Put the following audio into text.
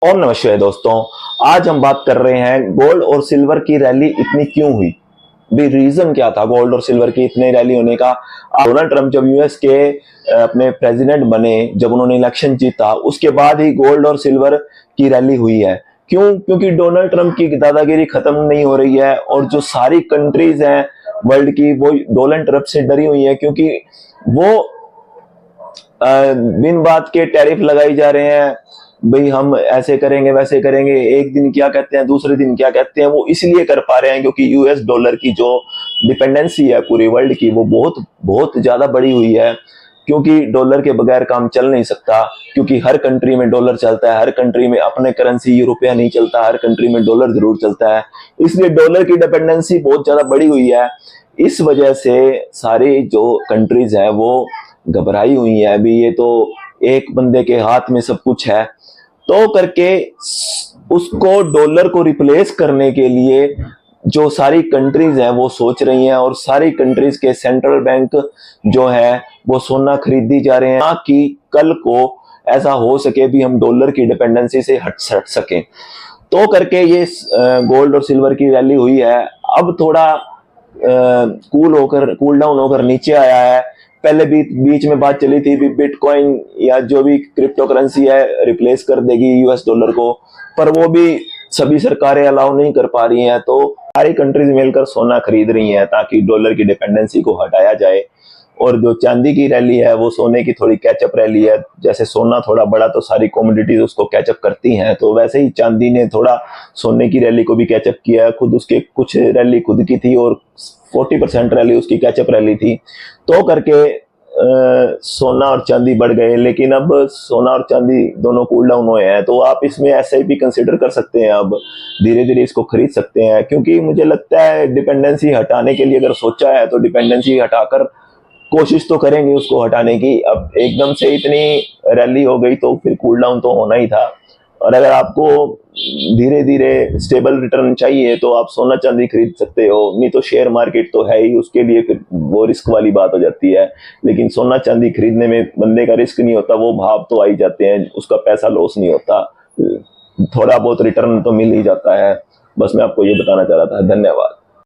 और नमस्कार दोस्तों, आज हम बात कर रहे हैं गोल्ड और सिल्वर की रैली इतनी क्यों हुई। भी रीजन क्या था गोल्ड और सिल्वर की इतनी रैली होने का। डोनाल्ड ट्रंप जब यूएस के अपने प्रेसिडेंट बने, जब उन्होंने इलेक्शन जीता, उसके बाद ही गोल्ड और सिल्वर की रैली हुई है। क्यों? क्योंकि डोनाल्ड ट्रंप की दादागिरी खत्म नहीं हो रही है और जो सारी कंट्रीज हैं वर्ल्ड की वो डोनाल्ड ट्रंप से डरी हुई है, क्योंकि वो बिन बात के टैरिफ लगाई जा रहे हैं। भाई हम ऐसे करेंगे वैसे करेंगे, एक दिन क्या कहते हैं दूसरे दिन क्या कहते हैं। वो इसलिए कर पा रहे हैं क्योंकि यूएस डॉलर की जो डिपेंडेंसी है पूरी वर्ल्ड की वो बहुत बहुत ज्यादा बढ़ी हुई है। क्योंकि डॉलर के बगैर काम चल नहीं सकता, क्योंकि हर कंट्री में डॉलर चलता है, हर कंट्री में अपने करेंसी रुपया नहीं चलता, हर कंट्री में डॉलर जरूर चलता है। इसलिए डॉलर की डिपेंडेंसी बहुत ज्यादा बढ़ी हुई है। इस वजह से सारी जो कंट्रीज है वो घबराई हुई है। अभी ये तो एक बंदे के हाथ में सब कुछ है, तो करके उसको डॉलर को रिप्लेस करने के लिए जो सारी कंट्रीज हैं वो सोच रही हैं, और सारी कंट्रीज के सेंट्रल बैंक जो है वो सोना खरीदी जा रहे हैं, ताकि कल को ऐसा हो सके भी हम डॉलर की डिपेंडेंसी से हट सकें। तो करके ये गोल्ड और सिल्वर की रैली हुई है। अब थोड़ा कूल डाउन होकर नीचे आया है। पहले भी बीच में बात चली थी भी बिटकॉइन या जो भी क्रिप्टो करेंसी है रिप्लेस कर देगी यूएस डॉलर को, पर वो भी सभी सरकारें अलाउ नहीं कर पा रही हैं। तो सारी कंट्रीज मिलकर सोना खरीद रही हैं ताकि डॉलर की डिपेंडेंसी को हटाया जाए। और जो चांदी की रैली है वो सोने की थोड़ी कैचअप रैली है। जैसे सोना थोड़ा बड़ा तो सारी कमोडिटीज उसको कैचअप करती हैं, तो वैसे ही चांदी ने थोड़ा सोने की रैली को भी कैचअप किया है। खुद उसके कुछ रैली खुद की थी और 40% रैली उसकी कैचअप रैली थी। तो करके सोना और चांदी बढ़ गए। लेकिन अब सोना और चांदी दोनों कूल डाउन हुए हैं, तो आप इसमें एसआईपी कंसिडर कर सकते हैं। अब धीरे धीरे इसको खरीद सकते हैं, क्योंकि मुझे लगता है डिपेंडेंसी हटाने के लिए अगर सोचा है तो डिपेंडेंसी हटाकर कोशिश तो करेंगे उसको हटाने की। अब एकदम से इतनी रैली हो गई तो फिर कूल डाउन तो होना ही था। और अगर आपको धीरे धीरे स्टेबल रिटर्न चाहिए तो आप सोना चांदी खरीद सकते हो, नहीं तो शेयर मार्केट तो है ही, उसके लिए फिर वो रिस्क वाली बात हो जाती है। लेकिन सोना चांदी खरीदने में बंदे का रिस्क नहीं होता, वो भाव तो आ ही जाते हैं, उसका पैसा लॉस नहीं होता, थोड़ा बहुत रिटर्न तो मिल ही जाता है। बस मैं आपको ये बताना चाह रहा था। धन्यवाद।